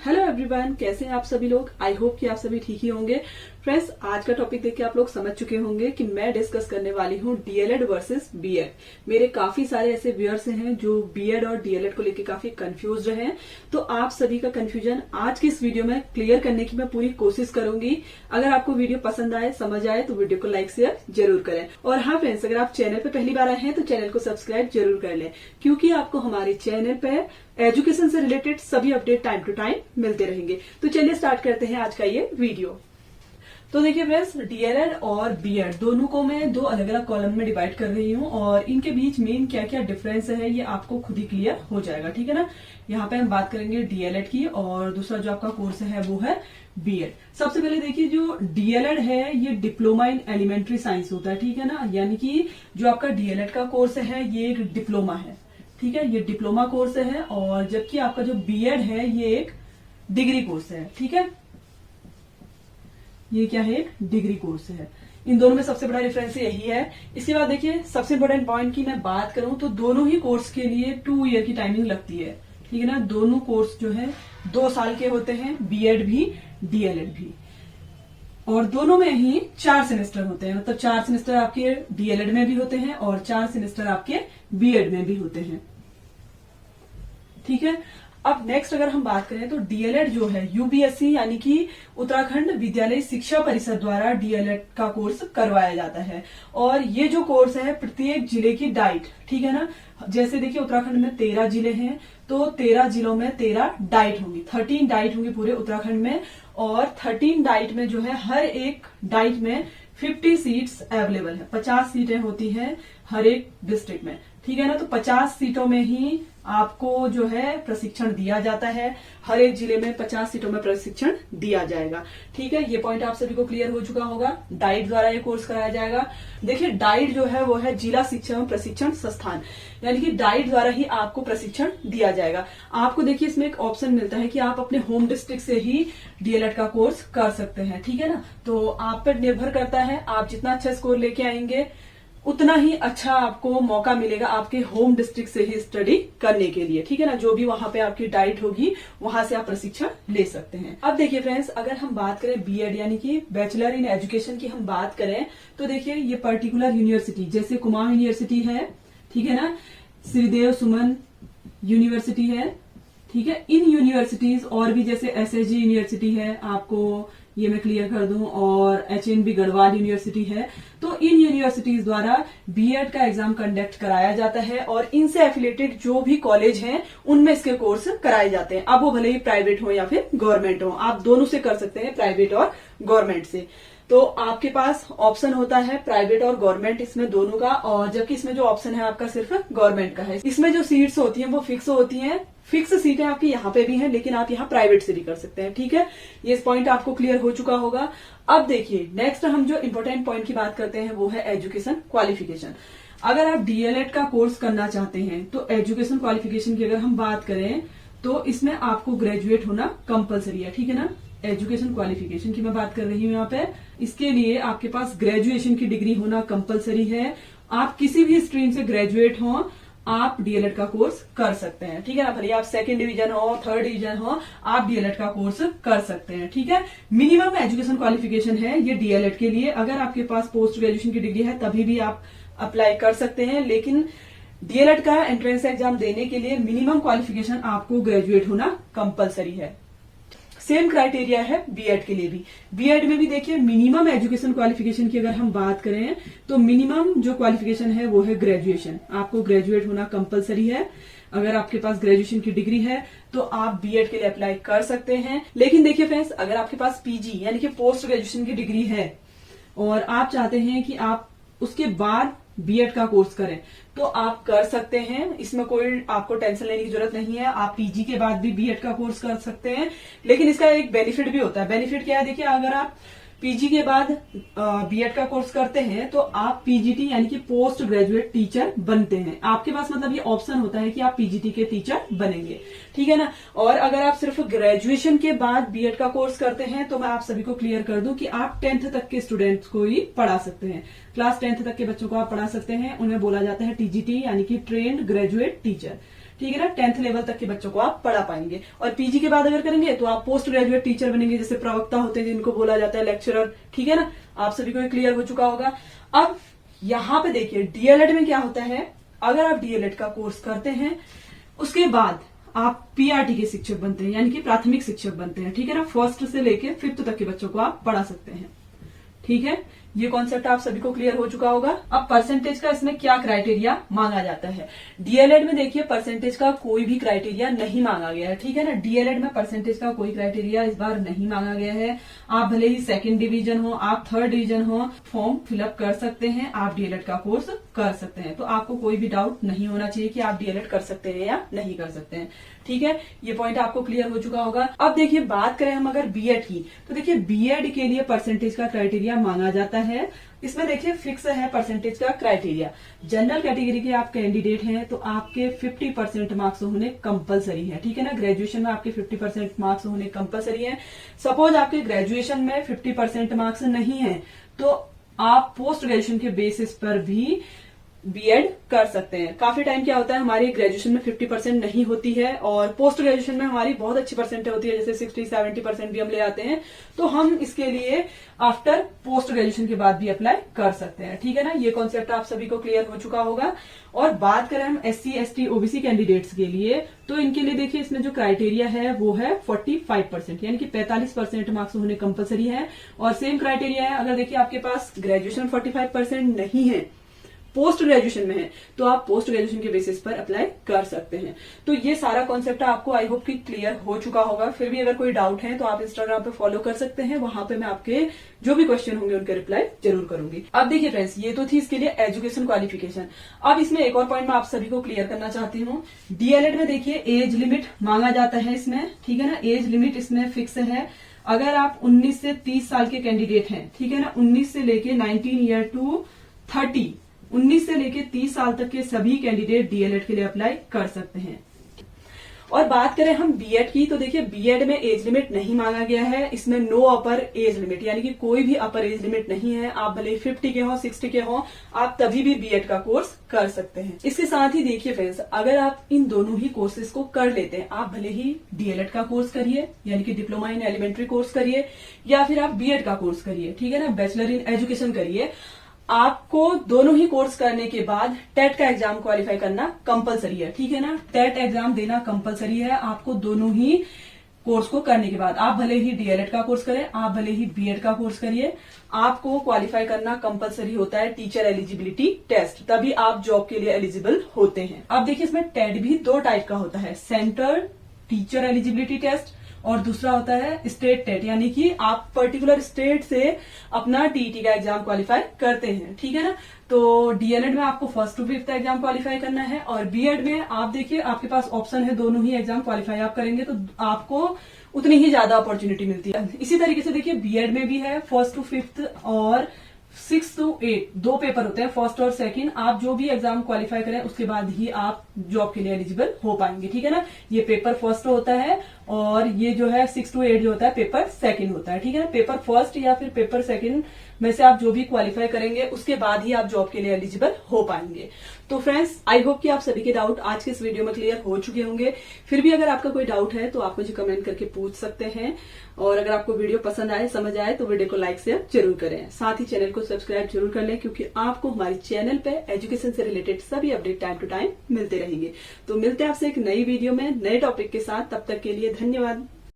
Hello everyone, कैसे हैं आप सभी लोग। आई होप कि आप सभी ठीक ही होंगे। फ्रेंड्स, आज का टॉपिक देख के आप लोग समझ चुके होंगे कि मैं डिस्कस करने वाली हूँ डीएलएड वर्सेस बीएड। मेरे काफी सारे ऐसे व्यूअर्स हैं जो बीएड और डीएलएड को लेकर काफी कंफ्यूज रहे हैं, तो आप सभी का कंफ्यूजन आज की इस वीडियो में क्लियर करने की मैं पूरी कोशिश करूंगी। अगर आपको वीडियो पसंद आए, समझ आए, तो वीडियो को लाइक शेयर जरूर करें। और हाँ फ्रेंड्स, अगर आप चैनल पे पहली बार आए हैं तो चैनल को सब्सक्राइब जरूर कर लें, क्योंकि आपको हमारे चैनल पे एजुकेशन से रिलेटेड सभी अपडेट टाइम टू टाइम मिलते रहेंगे। तो चलिए स्टार्ट करते हैं आज का ये वीडियो। तो देखिए फ्रेंड्स, डीएलएड और बीएड दोनों को मैं दो अलग अलग कॉलम में डिवाइड कर रही हूँ और इनके बीच मेन क्या क्या डिफरेंस है ये आपको खुद ही क्लियर हो जाएगा, ठीक है ना। यहाँ पे हम बात करेंगे डीएलएड की और दूसरा जो आपका कोर्स है वो है बीएड। सबसे पहले देखिए, जो डीएलएड है ये डिप्लोमा इन एलिमेंट्री साइंस होता है, ठीक है ना। यानी कि जो आपका डीएलएड का कोर्स है ये एक डिप्लोमा है, ठीक है, ये डिप्लोमा कोर्स है। और जबकि आपका जो बीएड है ये एक डिग्री कोर्स है, ठीक है। ये क्या है, एक डिग्री कोर्स है। इन दोनों में सबसे बड़ा डिफरेंस यही है। इसके बाद देखिए, सबसे इम्पोर्टेंट पॉइंट की मैं बात करूं तो दोनों ही कोर्स के लिए 2 ईयर की टाइमिंग लगती है, ठीक है ना। दोनों कोर्स जो है 2 साल के होते हैं, बीएड भी डीएलएड भी। और दोनों में ही 4 सेमेस्टर होते हैं, मतलब 4 सेमेस्टर आपके डीएलएड में भी होते हैं और 4 सेमेस्टर आपके बीएड में भी होते हैं, ठीक है। अब नेक्स्ट अगर हम बात करें तो डीएलएड जो है यूपीएससी यानी कि उत्तराखंड विद्यालय शिक्षा परिषद द्वारा डीएलएड का कोर्स करवाया जाता है। और ये जो कोर्स है प्रत्येक जिले की डाइट, ठीक है ना। जैसे देखिए, उत्तराखंड में 13 जिले हैं तो 13 जिलों में 13 डाइट होंगी, 13 डाइट होंगी पूरे उत्तराखंड में। और 13 डाइट में जो है हर एक डाइट में 50 सीट्स अवेलेबल है, 50 सीटें होती हैं हर एक डिस्ट्रिक्ट में, ठीक है ना। तो 50 सीटों में ही आपको जो है प्रशिक्षण दिया जाता है, हर एक जिले में 50 सीटों में प्रशिक्षण दिया जाएगा, ठीक है। ये पॉइंट आप सभी को क्लियर हो चुका होगा। डाइट द्वारा ये कोर्स कराया जाएगा। देखिए, डाइट जो है वो है जिला शिक्षा एवं प्रशिक्षण संस्थान, यानी कि डाइट द्वारा ही आपको प्रशिक्षण दिया जाएगा। आपको देखिए इसमें एक ऑप्शन मिलता है कि आप अपने होम डिस्ट्रिक्ट से ही डीएलएड का कोर्स कर सकते हैं, ठीक है ना। तो आप पर निर्भर करता है, आप जितना अच्छा स्कोर लेके आएंगे उतना ही अच्छा आपको मौका मिलेगा आपके होम डिस्ट्रिक्ट से ही स्टडी करने के लिए, ठीक है ना। जो भी वहां पे आपकी डाइट होगी वहां से आप प्रशिक्षण ले सकते हैं। अब देखिए फ्रेंड्स, अगर हम बात करें बीएड यानी कि बैचलर इन एजुकेशन की हम बात करें तो देखिए ये पर्टिकुलर यूनिवर्सिटी, जैसे कुमाऊं यूनिवर्सिटी है, ठीक है ना, श्रीदेव सुमन यूनिवर्सिटी है, ठीक है। इन यूनिवर्सिटीज और भी जैसे एसएसजी यूनिवर्सिटी है, आपको ये मैं क्लियर कर दूं, और एचएनबी गढ़वाल यूनिवर्सिटी है। तो इन यूनिवर्सिटीज द्वारा बीएड का एग्जाम कंडक्ट कराया जाता है और इनसे एफिलेटेड जो भी कॉलेज हैं उनमें इसके कोर्स कराए जाते हैं। अब वो भले ही प्राइवेट हो या फिर गवर्नमेंट हो, आप दोनों से कर सकते हैं, प्राइवेट और गवर्नमेंट से। तो आपके पास ऑप्शन होता है प्राइवेट और गवर्नमेंट, इसमें दोनों का। और जबकि इसमें जो ऑप्शन है आपका सिर्फ गवर्नमेंट का है। इसमें जो सीट्स होती हैं वो फिक्स होती हैं, फिक्स सीटें आपकी यहाँ पे भी हैं, लेकिन आप यहाँ प्राइवेट से भी कर सकते हैं, ठीक है। ये पॉइंट आपको क्लियर हो चुका होगा। अब देखिए, नेक्स्ट हम जो इम्पोर्टेंट पॉइंट की बात करते हैं वो है एजुकेशन क्वालिफिकेशन। अगर आप डीएलएड का कोर्स करना चाहते हैं तो एजुकेशन क्वालिफिकेशन की अगर हम बात करें तो इसमें आपको ग्रेजुएट होना कंपलसरी है, ठीक है ना। एजुकेशन क्वालिफिकेशन की मैं बात कर रही हूँ यहाँ पे। इसके लिए आपके पास ग्रेजुएशन की डिग्री होना कंपलसरी है। आप किसी भी स्ट्रीम से ग्रेजुएट हो, आप डीएलएड का कोर्स कर सकते हैं, ठीक है ना। भले आप 2nd डिवीजन हो, 3rd डिवीजन हो, आप डीएलएड का कोर्स कर सकते हैं, ठीक है। मिनिमम एजुकेशन क्वालिफिकेशन है ये डीएलएड के लिए। अगर आपके पास पोस्ट ग्रेजुएशन की डिग्री है तभी भी आप अप्लाई कर सकते हैं, लेकिन डीएलएड का एंट्रेंस एग्जाम देने के लिए मिनिमम क्वालिफिकेशन आपको ग्रेजुएट होना कंपलसरी है। सेम क्राइटेरिया है बीएड के लिए भी। बीएड में भी देखिए, मिनिमम एजुकेशन क्वालिफिकेशन की अगर हम बात करें तो मिनिमम जो क्वालिफिकेशन है वो है ग्रेजुएशन। आपको ग्रेजुएट होना कंपलसरी है। अगर आपके पास ग्रेजुएशन की डिग्री है तो आप बीएड के लिए अप्लाई कर सकते हैं। लेकिन देखिए फ्रेंड्स, अगर आपके पास पीजी यानी कि पोस्ट ग्रेजुएशन की डिग्री है और आप चाहते हैं कि आप उसके बाद बीएड का कोर्स करें तो आप कर सकते हैं। इसमें कोई आपको टेंशन लेने की जरूरत नहीं है। आप पीजी के बाद भी बीएड का कोर्स कर सकते हैं, लेकिन इसका एक बेनिफिट भी होता है। बेनिफिट क्या है, देखिए, अगर आप पीजी के बाद बीएड का कोर्स करते हैं तो आप पीजीटी यानी कि पोस्ट ग्रेजुएट टीचर बनते हैं। आपके पास मतलब ये ऑप्शन होता है कि आप पीजीटी के टीचर बनेंगे, ठीक है ना। और अगर आप सिर्फ ग्रेजुएशन के बाद बीएड का कोर्स करते हैं तो मैं आप सभी को क्लियर कर दूं कि आप 10th तक के स्टूडेंट्स को ही पढ़ा सकते हैं। क्लास 10th तक के बच्चों को आप पढ़ा सकते हैं। उन्हें बोला जाता है टीजीटी यानी कि ट्रेन्ड ग्रेजुएट टीचर, ठीक है ना। 10th लेवल तक के बच्चों को आप पढ़ा पाएंगे। और पीजी के बाद अगर करेंगे तो आप पोस्ट ग्रेजुएट टीचर बनेंगे, जैसे प्रवक्ता होते हैं जिनको बोला जाता है, लेक्चरर, ठीक है ना। आप सभी को क्लियर हो चुका होगा। अब यहाँ पे देखिए डीएलएड में क्या होता है, अगर आप डीएलएड का कोर्स करते हैं उसके बाद आप पीआरटी के शिक्षक बनते हैं, यानी कि प्राथमिक शिक्षक बनते हैं, ठीक है ना। 1st से लेके 5th तक के बच्चों को आप पढ़ा सकते हैं, ठीक है। ये कॉन्सेप्ट आप सभी को क्लियर हो चुका होगा। अब परसेंटेज का इसमें क्या क्राइटेरिया मांगा जाता है। डीएलएड में देखिए परसेंटेज का कोई भी क्राइटेरिया नहीं मांगा गया है, ठीक है ना। डीएलएड में परसेंटेज का कोई क्राइटेरिया इस बार नहीं मांगा गया है। आप भले ही 2nd डिवीजन हो, आप 3rd डिवीजन हो, फॉर्म फिलअप कर सकते हैं, आप डीएलएड का कोर्स कर सकते हैं। तो आपको कोई भी डाउट नहीं होना चाहिए कि आप डीएलएड कर सकते हैं या नहीं कर सकते हैं, ठीक है। ये पॉइंट आपको क्लियर हो चुका होगा। अब देखिए बात करें हम अगर बीएड की, तो देखिए बीएड के लिए परसेंटेज का क्राइटेरिया मांगा जाता है। इसमें देखिए फिक्स है परसेंटेज का क्राइटेरिया। जनरल कैटेगरी के आप कैंडिडेट हैं तो आपके 50% मार्क्स होने कंपलसरी है, ठीक है ना। ग्रेजुएशन में आपके 50% मार्क्स होने कंपलसरी है। सपोज आपके ग्रेजुएशन में 50% मार्क्स नहीं है तो आप पोस्ट ग्रेजुएशन के बेसिस पर भी बीएड कर सकते हैं। काफी टाइम क्या होता है, हमारी ग्रेजुएशन में 50% नहीं होती है और पोस्ट ग्रेजुएशन में हमारी बहुत अच्छी परसेंटेज होती है, जैसे 60-70% भी हम ले आते हैं। तो हम इसके लिए आफ्टर पोस्ट ग्रेजुएशन के बाद भी अप्लाई कर सकते हैं, ठीक है ना। ये कॉन्सेप्ट आप सभी को क्लियर हो चुका होगा। और बात करें हम SC, ST, OBC कैंडिडेट्स के लिए, तो इनके लिए देखिए इसमें जो क्राइटेरिया है वो है 45%, यानी कि 45% मार्क्स होने कंपलसरी है। और सेम क्राइटेरिया है, अगर देखिए आपके पास ग्रेजुएशन 45% नहीं है, पोस्ट ग्रेजुएशन में है, तो आप पोस्ट ग्रेजुएशन के बेसिस पर अप्लाई कर सकते हैं। तो ये सारा कॉन्सेप्ट आपको आई होप कि क्लियर हो चुका होगा। फिर भी अगर कोई डाउट है तो आप इंस्टाग्राम पे फॉलो कर सकते हैं, वहां पे मैं आपके जो भी क्वेश्चन होंगे उनके रिप्लाई जरूर करूंगी। अब देखिए फ्रेंड्स, ये तो थी इसके लिए एजुकेशन क्वालिफिकेशन। अब इसमें एक और पॉइंट मैं आप सभी को क्लियर करना चाहती हूँ। डीएलएड में देखिए एज लिमिट मांगा जाता है इसमें, ठीक है ना। एज लिमिट इसमें फिक्स है। अगर आप 19 से 30 साल के कैंडिडेट हैं, ठीक है ना, 19 से लेके 19 ईयर टू 30, 19 से लेके 30 साल तक के सभी कैंडिडेट डीएलएड के लिए अप्लाई कर सकते हैं। और बात करें हम बीएड की, तो देखिए बीएड में एज लिमिट नहीं मांगा गया है। इसमें नो अपर एज लिमिट, यानी कि कोई भी अपर एज लिमिट नहीं है। आप भले 50 के हो, 60 के हो, आप तभी भी बीएड का कोर्स कर सकते हैं। इसके साथ ही देखिए फ्रेंड्स, अगर आप इन दोनों ही कोर्सेज को कर लेते हैं, आप भले ही डीएलएड का कोर्स करिए, यानी कि डिप्लोमा इन एलिमेंट्री कोर्स करिए, या फिर आप बीएड का कोर्स करिए, ठीक है ना, बैचलर इन एजुकेशन करिए, आपको दोनों ही कोर्स करने के बाद टेट का एग्जाम क्वालिफाई करना कंपलसरी है, ठीक है ना। टेट एग्जाम देना कंपलसरी है आपको दोनों ही कोर्स को करने के बाद। आप भले ही डीएलएड का कोर्स करें, आप भले ही बीएड का कोर्स करिए, आपको क्वालिफाई करना कंपलसरी होता है टीचर एलिजिबिलिटी टेस्ट, तभी आप जॉब के लिए एलिजिबल होते हैं। अब देखिए इसमें टेट भी 2 टाइप का होता है, सेंट्रल टीचर एलिजिबिलिटी टेस्ट और दूसरा होता है स्टेट टेट, यानी कि आप पर्टिकुलर स्टेट से अपना टीईटी का एग्जाम क्वालिफाई करते हैं, ठीक है ना। तो डीएलएड में आपको 1st to 5th exam qualify करना है और बीएड में आप देखिए आपके पास ऑप्शन है, दोनों ही एग्जाम क्वालिफाई आप करेंगे तो आपको उतनी ही ज्यादा अपॉर्चुनिटी मिलती है। इसी तरीके से देखिए बीएड में भी है 1st to 5th और 6 to 8 2 पेपर होते हैं, 1st और 2nd। आप जो भी एग्जाम क्वालिफाई करें उसके बाद ही आप जॉब के लिए एलिजिबल हो पाएंगे, ठीक है ना। ये पेपर 1st होता है और ये जो है 6 to 8 जो होता है पेपर 2nd होता है, ठीक है ना। पेपर 1st या फिर पेपर 2nd में से आप जो भी क्वालिफाई करेंगे उसके बाद ही आप जॉब के लिए एलिजिबल हो पाएंगे। तो फ्रेंड्स, आई होप कि आप सभी के डाउट आज के इस वीडियो में क्लियर हो चुके होंगे। फिर भी अगर आपका कोई डाउट है तो आप मुझे कमेंट करके पूछ सकते हैं। और अगर आपको वीडियो पसंद आए, समझ आए, तो वीडियो को लाइक शेयर जरूर करें। साथ ही चैनल को सब्सक्राइब जरूर कर लें, क्योंकि आपको हमारे चैनल पे एजुकेशन से रिलेटेड सभी अपडेट टाइम टू टाइम मिलते रहेंगे। तो मिलते हैं आपसे एक नई वीडियो में नए टॉपिक के साथ। तब तक के लिए धन्यवाद।